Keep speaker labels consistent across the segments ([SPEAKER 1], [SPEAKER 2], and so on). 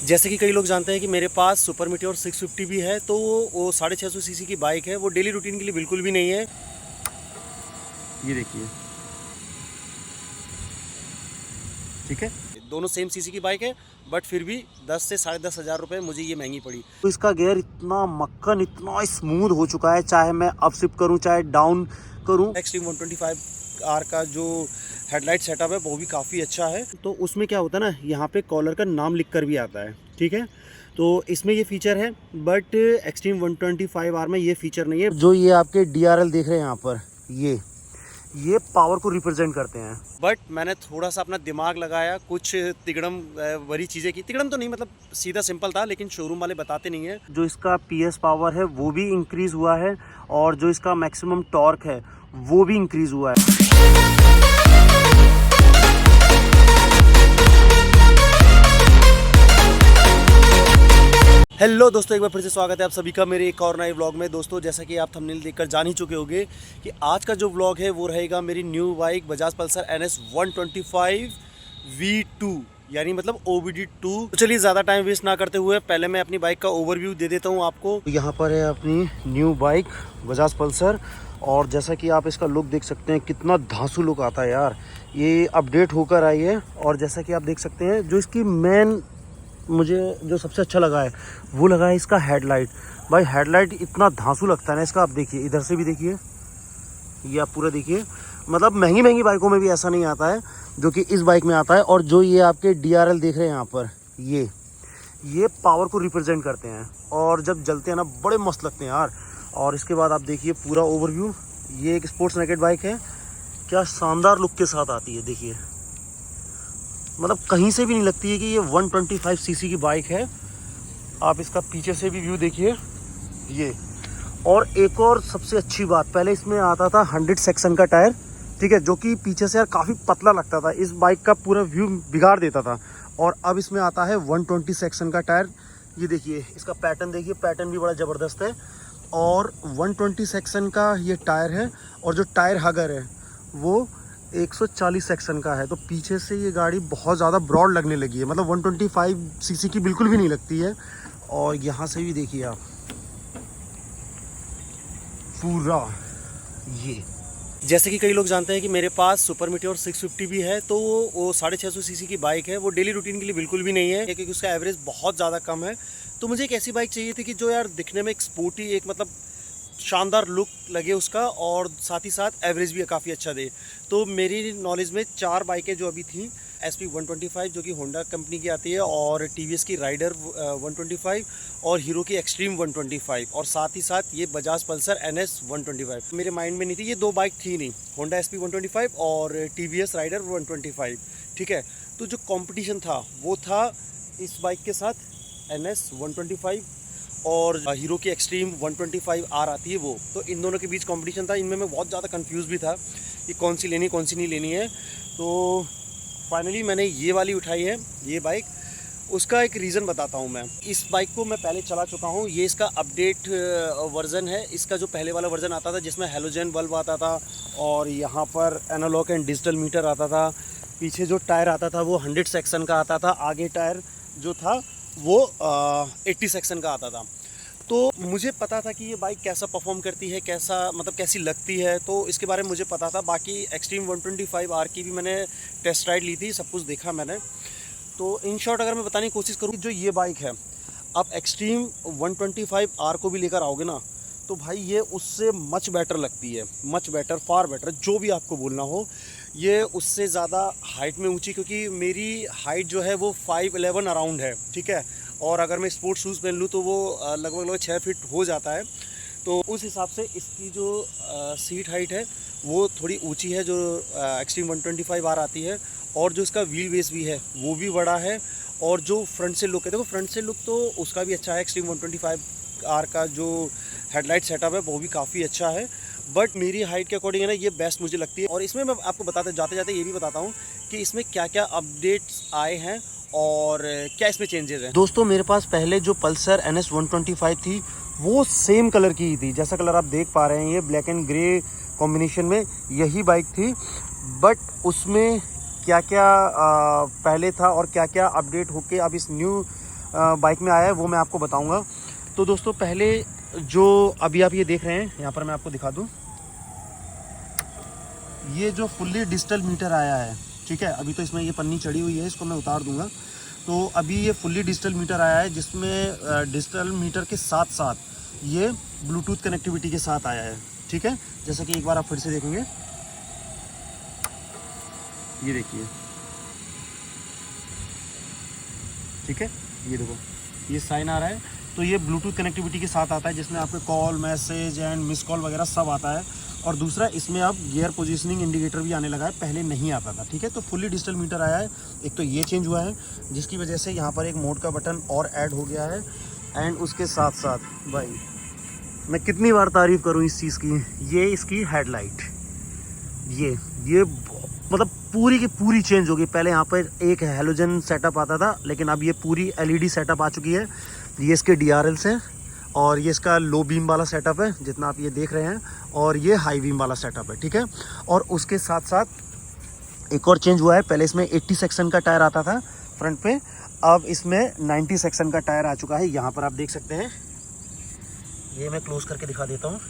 [SPEAKER 1] जैसे कि कई लोग जानते हैं कि मेरे पास सुपर मीटियोर 650 भी है, तो वो 650 सीसी की बाइक है। वो डेली रूटीन के लिए बिल्कुल भी नहीं है। ये देखिए, ठीक है, दोनों सेम सीसी की बाइक है, बट फिर भी 10 से 10,500 रुपये मुझे ये महंगी पड़ी। तो इसका गियर इतना मक्खन, इतना स्मूथ हो चुका है, चाहे मैं अप शिफ्ट करूँ चाहे डाउन करूँ। एक्सट्रीम 125R का जो हेडलाइट सेटअप है वो भी काफ़ी अच्छा है। तो उसमें क्या होता है ना, यहाँ पे कॉलर का नाम लिख कर भी आता है, ठीक है। तो इसमें ये फीचर है, बट एक्सट्रीम 125R में ये फीचर नहीं है। जो ये आपके DRL देख रहे हैं यहाँ पर, ये पावर को रिप्रेजेंट करते हैं। बट मैंने थोड़ा सा अपना दिमाग लगाया, कुछ तिगड़म वरी चीज़ें की। तिगड़म तो नहीं, मतलब सीधा सिंपल था, लेकिन शोरूम वाले बताते नहीं है। जो इसका PS पावर है वो भी इंक्रीज़ हुआ है, और जो इसका मैक्सिमम टॉर्क है वो भी इंक्रीज़ हुआ है। हेलो दोस्तों, एक बार फिर से स्वागत है आप सभी का मेरे एक और नए व्लॉग में। दोस्तों, जैसा कि आप थंबनेल देखकर जान ही चुके होंगे कि आज का जो व्लॉग है वो रहेगा मेरी new bike Bajaj Pulsar NS 125 V2, यानी मतलब OBD2। तो चलिए ज़्यादा टाइम वेस्ट ना करते हुए पहले मैं अपनी बाइक का ओवरव्यू दे देता हूँ आपको। यहाँ पर है अपनी न्यू बाइक बजाज पल्सर, और जैसा कि आप इसका लुक देख सकते हैं, कितना धांसू लुक आता है यार। ये अपडेट होकर आई है, और जैसा कि आप देख सकते हैं, जो इसकी मेन मुझे जो सबसे अच्छा लगा है वो लगा है इसका हेडलाइट। भाई हेडलाइट इतना धांसू लगता है ना इसका। आप देखिए, इधर से भी देखिए, ये आप पूरा देखिए। मतलब महंगी बाइकों में भी ऐसा नहीं आता है जो कि इस बाइक में आता है। और जो ये आपके DRL देख रहे हैं यहाँ पर, ये पावर को रिप्रेजेंट करते हैं, और जब जलते हैं ना बड़े मस्त लगते हैं यार। और इसके बाद आप देखिए पूरा ओवरव्यू। ये एक स्पोर्ट्स नेकेड बाइक है, क्या शानदार लुक के साथ आती है। देखिए, मतलब कहीं से भी नहीं लगती है कि ये 125 सीसी की बाइक है। आप इसका पीछे से भी व्यू देखिए ये। और एक और सबसे अच्छी बात, पहले इसमें आता था 100 सेक्शन का टायर, ठीक है, जो कि पीछे से यार काफ़ी पतला लगता था, इस बाइक का पूरा व्यू बिगाड़ देता था। और अब इसमें आता है 120 सेक्शन का टायर। ये देखिए, इसका पैटर्न देखिए, पैटर्न भी बड़ा ज़बरदस्त है। और 120 सेक्शन का ये टायर है, और जो टायर हगर है वो 140 सेक्शन का है। तो पीछे से ये गाड़ी बहुत ज़्यादा ब्रॉड लगने लगी है, मतलब 125 सीसी की बिल्कुल भी नहीं लगती है। और यहाँ से भी देखिए आप पूरा ये। जैसे कि कई लोग जानते हैं कि मेरे पास सुपर मीटियोर 650 भी है, तो वो 650 सीसी की बाइक है। वो डेली रूटीन के लिए बिल्कुल भी नहीं है, क्योंकि उसका एवरेज बहुत ज़्यादा कम है। तो मुझे एक ऐसी बाइक चाहिए थी कि जो यार दिखने में एक स्पोर्टी, एक मतलब शानदार लुक लगे उसका, और साथ ही साथ एवरेज भी काफ़ी अच्छा दे। तो मेरी नॉलेज में 4 बाइकें जो अभी थी, SP 125 जो कि होंडा कंपनी की आती है, और TVS की राइडर 125, और हीरो की एक्सट्रीम 125, और साथ ही साथ ये बजाज पल्सर NS 125 मेरे माइंड में नहीं थी। ये 2 बाइक थी नहीं, होंडा SP 125 और TVS राइडर 125, ठीक है। तो जो कंपटीशन था वो था इस बाइक के साथ NS 125 और हीरो की एक्सट्रीम 125R आती है वो। तो इन दोनों के बीच कंपटीशन था। इनमें मैं बहुत ज़्यादा कंफ्यूज भी था कि कौन सी लेनी कौन सी नहीं लेनी है। तो फाइनली मैंने ये वाली उठाई है, ये बाइक। उसका एक रीज़न बताता हूँ मैं। इस बाइक को मैं पहले चला चुका हूँ। ये इसका अपडेट वर्ज़न है। इसका जो पहले वाला वर्ज़न आता था जिसमें हेलोजन बल्ब आता था, और यहाँ पर एनालॉग एंड डिजिटल मीटर आता था। पीछे जो टायर आता था वो 100 सेक्शन का आता था। आगे टायर जो था वो 80 सेक्शन का आता था। तो मुझे पता था कि ये बाइक कैसा परफॉर्म करती है, कैसा मतलब कैसी लगती है, तो इसके बारे में मुझे पता था। बाकी एक्सट्रीम 125R की भी मैंने टेस्ट राइड ली थी, सब कुछ देखा मैंने। तो इन शॉर्ट अगर मैं बताने की कोशिश करूँ, जो ये बाइक है, आप एक्सट्रीम 125R को भी लेकर आओगे ना, तो भाई ये उससे मच बेटर लगती है, मच बेटर, फार बेटर, जो भी आपको बोलना हो। ये उससे ज़्यादा हाइट में ऊंची, क्योंकि मेरी हाइट जो है वो 5'11" अराउंड है, ठीक है। और अगर मैं स्पोर्ट्स शूज़ पहन लूँ तो वो लगभग 6 फीट हो जाता है। तो उस हिसाब से इसकी जो सीट हाइट है वो थोड़ी ऊंची है, जो एक्सट्रीम 125R आती है। और जो इसका व्हील बेस भी है वो भी बड़ा है। और जो फ्रंट से लुक है, देखो फ्रंट से लुक तो उसका भी अच्छा है। एक्सट्रीम 125R का जो हेडलाइट सेटअप है वो भी काफ़ी अच्छा है। बट मेरी हाइट के अकॉर्डिंग है ना, ये बेस्ट मुझे लगती है। और इसमें मैं आपको बताते जाते ये भी बताता हूँ कि इसमें क्या क्या अपडेट्स आए हैं और क्या इसमें चेंजेस हैं। दोस्तों, मेरे पास पहले जो पल्सर NS 125 थी वो सेम कलर की ही थी, जैसा कलर आप देख पा रहे हैं, ये ब्लैक एंड ग्रे कॉम्बिनेशन में यही बाइक थी। बट उसमें क्या क्या पहले था और क्या क्या अपडेट होके अब इस न्यू बाइक में आया है वो मैं आपको बताऊंगा। तो दोस्तों पहले जो अभी आप ये देख रहे हैं, यहाँ पर मैं आपको दिखा दूँ, ये जो फुल्ली डिजिटल मीटर आया है, ठीक है, अभी तो इसमें ये पन्नी चढ़ी हुई है, इसको मैं उतार दूंगा। तो अभी ये फुल्ली डिजिटल मीटर आया है, जिसमें डिजिटल मीटर के साथ साथ ये ब्लूटूथ कनेक्टिविटी के साथ आया है, ठीक है। जैसा कि एक बार आप फिर से देखेंगे, ये देखिए, ठीक है, ये देखो ये साइन आ रहा है। तो ये ब्लूटूथ कनेक्टिविटी के साथ आता है, जिसमें आपके call, message and miss call वगैरह सब आता है। और दूसरा, इसमें अब गियर पोजीशनिंग इंडिकेटर भी आने लगा है, पहले नहीं आता था, ठीक है। तो फुल्ली डिजिटल मीटर आया है, एक तो ये चेंज हुआ है, जिसकी वजह से यहाँ पर एक मोड का बटन और ऐड हो गया है। एंड उसके साथ साथ भाई मैं कितनी बार तारीफ़ करूँ इस चीज़ की, ये इसकी हेडलाइट, ये मतलब पूरी की पूरी चेंज हो गई। पहले यहाँ पर एक हैलोजन सेटअप आता था, लेकिन अब ये पूरी LED सेटअप आ चुकी है। ये इसके DRLs हैं, और ये इसका लो बीम वाला सेटअप है जितना आप ये देख रहे हैं, और ये हाई बीम वाला सेटअप है, ठीक है। और उसके साथ साथ एक और चेंज हुआ है, पहले इसमें 80 सेक्शन का टायर आता था फ्रंट पे, अब इसमें 90 सेक्शन का टायर आ चुका है। यहाँ पर आप देख सकते हैं, ये मैं क्लोज करके दिखा देता हूँ,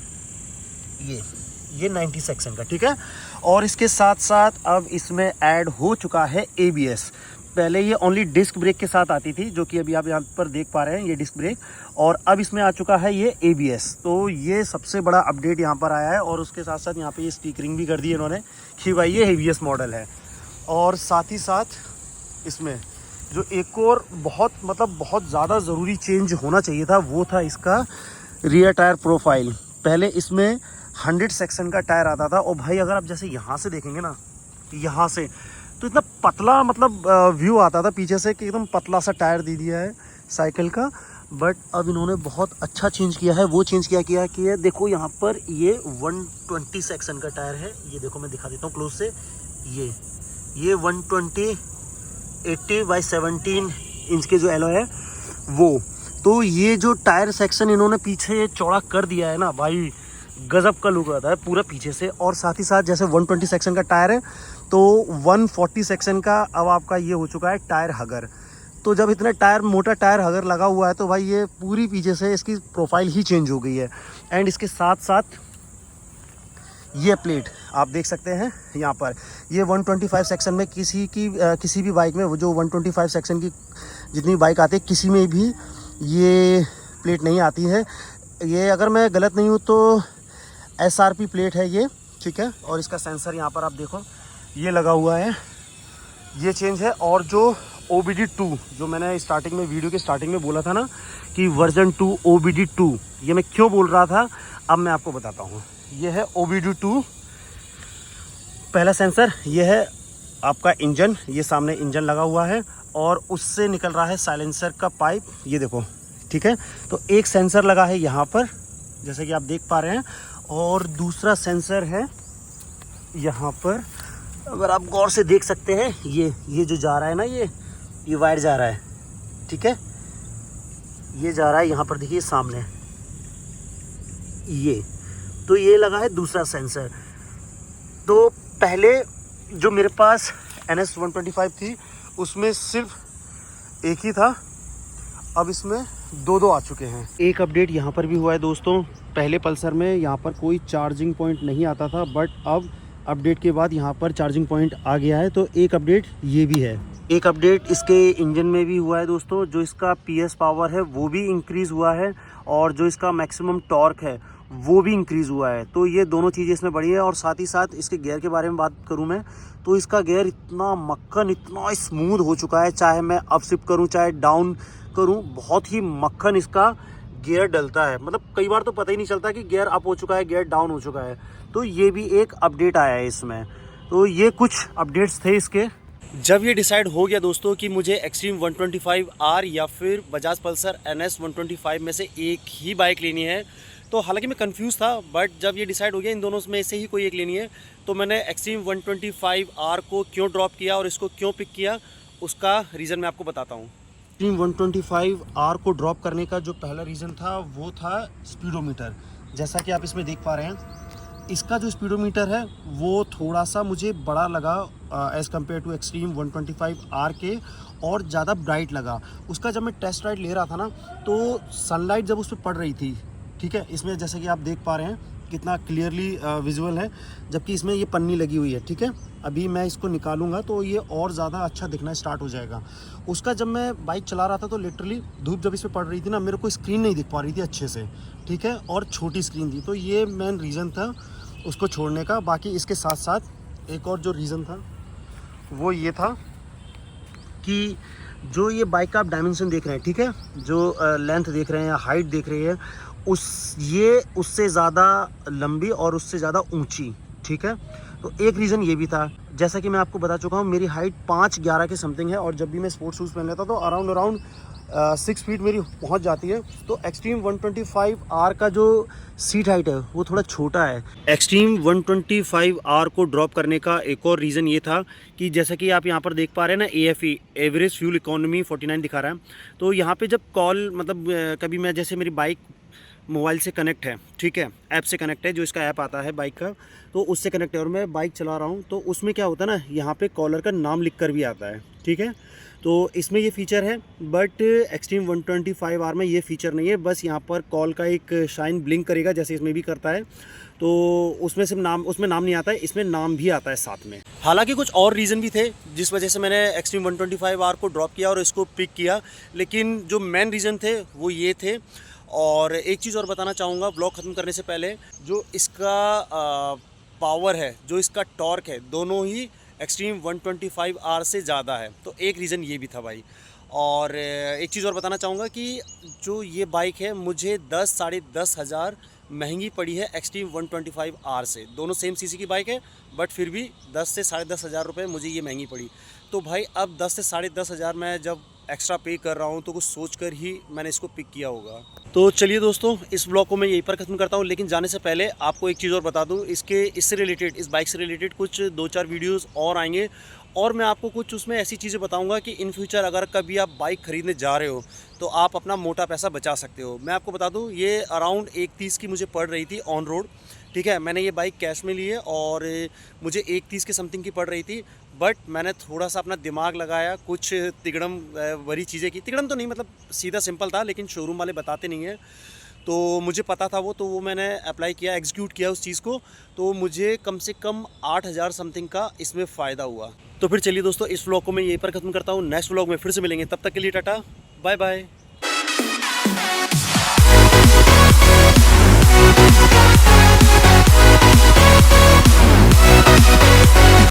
[SPEAKER 1] ये 90 सेक्शन का, ठीक है। और इसके साथ साथ अब इसमें ऐड हो चुका है ABS। पहले ये ओनली डिस्क ब्रेक के साथ आती थी, जो कि अभी आप यहाँ पर देख पा रहे हैं, ये डिस्क ब्रेक, और अब इसमें आ चुका है ये ABS। तो ये सबसे बड़ा अपडेट यहाँ पर आया है। और उसके साथ साथ यहाँ पे ये स्टिकरिंग भी कर दी है इन्होंने कि भाई ये ABS मॉडल है। और साथ ही साथ इसमें जो एक और बहुत ज़्यादा ज़रूरी चेंज होना चाहिए था, वो था इसका रियर टायर प्रोफाइल। पहले इसमें 100 सेक्शन का टायर आता था, और भाई अगर आप जैसे यहाँ से देखेंगे ना, यहाँ से तो इतना पतला व्यू आता था पीछे से कि एकदम पतला सा टायर दे दिया है साइकिल का। बट अब इन्होंने बहुत अच्छा चेंज किया है। वो चेंज किया कि ये देखो, यहाँ पर ये 120 सेक्शन का टायर है। ये देखो, मैं दिखा देता हूँ क्लोज से, ये 120 80/17 इंच के जो एलॉय है वो। तो ये जो टायर सेक्शन इन्होंने पीछे चौड़ा कर दिया है ना भाई, गजब का लुक आता है पूरा पीछे से। और साथ ही साथ जैसे 120 सेक्शन का टायर है, तो 140 सेक्शन का अब आपका ये हो चुका है टायर हगर। तो जब इतना मोटा टायर हगर लगा हुआ है, तो भाई ये पूरी पीछे से इसकी प्रोफाइल ही चेंज हो गई है। एंड इसके साथ साथ ये प्लेट आप देख सकते हैं यहाँ पर, ये 125 सेक्शन में किसी भी बाइक में, वो जो 125 सेक्शन की जितनी बाइक आती है, किसी में भी ये प्लेट नहीं आती है। ये अगर मैं गलत नहीं हूँ तो SRP प्लेट है ये, ठीक है। और इसका सेंसर यहाँ पर आप देखो, ये लगा हुआ है, ये चेंज है। और जो OBD2, जो मैंने स्टार्टिंग में, वीडियो के स्टार्टिंग में बोला था ना कि वर्जन 2 OBD2, ये मैं क्यों बोल रहा था अब मैं आपको बताता हूँ। ये है OBD2 पहला सेंसर। ये है आपका इंजन, ये सामने इंजन लगा हुआ है, और उससे निकल रहा है साइलेंसर का पाइप, ये देखो, ठीक है। तो एक सेंसर लगा है यहाँ पर, जैसे कि आप देख पा रहे हैं, और दूसरा सेंसर है यहाँ पर, अगर आप गौर से देख सकते हैं, ये जो जा रहा है ना, ये वायर जा रहा है, ठीक है, ये जा रहा है यहाँ पर, देखिए सामने ये, तो ये लगा है दूसरा सेंसर। तो पहले जो मेरे पास NS 125 थी, उसमें सिर्फ एक ही था, अब इसमें दो आ चुके हैं। एक अपडेट यहाँ पर भी हुआ है दोस्तों। पहले पल्सर में यहाँ पर कोई चार्जिंग पॉइंट नहीं आता था, बट अब अपडेट के बाद यहाँ पर चार्जिंग पॉइंट आ गया है। तो एक अपडेट ये भी है। एक अपडेट इसके इंजन में भी हुआ है दोस्तों। जो इसका PS पावर है वो भी इंक्रीज़ हुआ है, और जो इसका मैक्सिमम टॉर्क है वो भी इंक्रीज़ हुआ है। तो ये दोनों चीज़ें इसमें बढ़ी है। और साथ ही साथ इसके गियर के बारे में बात करूँ मैं, तो इसका गियर इतना मक्खन, इतना स्मूथ हो चुका है, चाहे मैं अप शिफ्ट करूँ चाहे डाउन करूँ, बहुत ही मक्खन इसका गियर डलता है। मतलब कई बार तो पता ही नहीं चलता कि गियर अप हो चुका है, गियर डाउन हो चुका है। तो ये भी एक अपडेट आया है इसमें। तो ये कुछ अपडेट्स थे इसके। जब ये डिसाइड हो गया दोस्तों कि मुझे एक्सट्रीम 125R या फिर बजाज पल्सर NS 125 में से एक ही बाइक लेनी है, तो हालांकि मैं कंफ्यूज था, बट जब ये डिसाइड हो गया इन दोनों में से ही कोई एक लेनी है, तो मैंने एक्सट्रीम 125R को क्यों ड्रॉप किया और इसको क्यों पिक किया, उसका रीज़न मैं आपको बताता हूँ। एक्सट्रीम 125R को ड्रॉप करने का जो पहला रीज़न था वो था स्पीडोमीटर। जैसा कि आप इसमें देख पा रहे हैं, इसका जो स्पीडोमीटर है वो थोड़ा सा मुझे बड़ा लगा as compare to extreme 125R के और ज़्यादा ब्राइट लगा। उसका जब मैं टेस्ट राइड ले रहा था ना, तो सनलाइट जब उस पर पड़ रही थी, ठीक है, इसमें जैसे कि आप देख पा रहे हैं कितना क्लियरली विजुअल है, जबकि इसमें ये पन्नी लगी हुई है, ठीक है। अभी मैं इसको निकालूंगा तो ये और ज़्यादा अच्छा दिखना स्टार्ट हो जाएगा। उसका जब मैं बाइक चला रहा था तो लिटरली धूप जब इस पर पड़ रही थी ना, मेरे को स्क्रीन नहीं दिख पा रही थी अच्छे से, ठीक है, और छोटी स्क्रीन थी, तो ये मेन रीज़न था उसको छोड़ने का। बाकी इसके साथ साथ एक और जो रीज़न था वो ये था कि जो ये बाइक का आप डायमेंशन देख रहे हैं, ठीक है, जो लेंथ देख रहे हैं, हाइट देख रहे हैं, उससे ज़्यादा लंबी और उससे ज़्यादा ऊंची, ठीक है। तो एक रीज़न ये भी था, जैसा कि मैं आपको बता चुका हूँ, मेरी हाइट 5'11" के समथिंग है, और जब भी मैं स्पोर्ट्स शूज़ पहन लेता तो अराउंड 6 फीट मेरी पहुँच जाती है। तो एक्सट्रीम 125R का जो सीट हाइट है वो थोड़ा छोटा है। एक्सट्रीम 125R को ड्रॉप करने का एक और रीज़न ये था कि जैसा कि आप यहाँ पर देख पा रहे हैं ना, AFE एवरेज फ्यूल इकोनॉमी 49 दिखा रहा है। तो यहाँ पे जब कॉल, मतलब कभी मैं, जैसे मेरी बाइक मोबाइल से कनेक्ट है, ठीक है, ऐप से कनेक्ट है, जो इसका ऐप आता है बाइक का, तो उससे कनेक्ट है और मैं बाइक चला रहा हूँ, तो उसमें क्या होता है ना, यहाँ पे कॉलर का नाम लिख कर भी आता है, ठीक है। तो इसमें ये फ़ीचर है, बट एक्सट्रीम 125R में ये फ़ीचर नहीं है। बस यहाँ पर कॉल का एक शाइन ब्लिंक करेगा, जैसे इसमें भी करता है, तो उसमें सिर्फ नाम, उसमें नाम नहीं आता है, इसमें नाम भी आता है साथ में। हालांकि कुछ और रीज़न भी थे जिस वजह से मैंने एक्सट्रीम 125R को ड्रॉप किया और इसको पिक किया, लेकिन जो मेन रीज़न थे वो ये थे। और एक चीज़ और बताना चाहूँगा व्लॉग ख़त्म करने से पहले, जो इसका पावर है, जो इसका टॉर्क है, दोनों ही एक्सट्रीम 125R से ज़्यादा है। तो एक रीज़न ये भी था भाई। और एक चीज़ और बताना चाहूँगा कि जो ये बाइक है मुझे 10 साढ़े 10 हज़ार महंगी पड़ी है एक्सट्रीम 125R से। दोनों सेम सीसी की बाइक है, बट फिर भी 10 से साढ़े 10 हज़ार रुपये मुझे ये महंगी पड़ी। तो भाई अब 10 से साढ़े 10 हज़ार मैं जब एक्स्ट्रा पे कर रहा हूँ तो कुछ सोच कर ही मैंने इसको पिक किया होगा। तो चलिए दोस्तों, इस ब्लॉग को मैं यहीं पर ख़त्म करता हूँ, लेकिन जाने से पहले आपको एक चीज़ और बता दूँ, इससे रिलेटेड, इस बाइक से रिलेटेड कुछ 2-4 वीडियोज़ और आएंगे, और मैं आपको कुछ उसमें ऐसी चीज़ें बताऊंगा कि इन फ्यूचर अगर कभी आप बाइक ख़रीदने जा रहे हो तो आप अपना मोटा पैसा बचा सकते हो। मैं आपको बता दूं, ये अराउंड 130 की मुझे पड़ रही थी ऑन रोड, ठीक है। मैंने ये बाइक कैश में ली है और मुझे 130 के समथिंग की पड़ रही थी, बट मैंने थोड़ा सा अपना दिमाग लगाया, कुछ तिगड़म भरी चीज़ें की। तिगड़म तो नहीं, मतलब सीधा सिंपल था, लेकिन शोरूम वाले बताते नहीं हैं, तो मुझे पता था वो, तो वो मैंने अप्लाई किया, एग्जीक्यूट किया उस चीज़ को, तो मुझे कम से कम 8,000 समथिंग का इसमें फ़ायदा हुआ। तो फिर चलिए दोस्तों, इस व्लॉग को मैं यहीं पर ख़त्म करता हूँ। नेक्स्ट व्लॉग में फिर से मिलेंगे, तब तक के लिए टाटा, बाय बाय।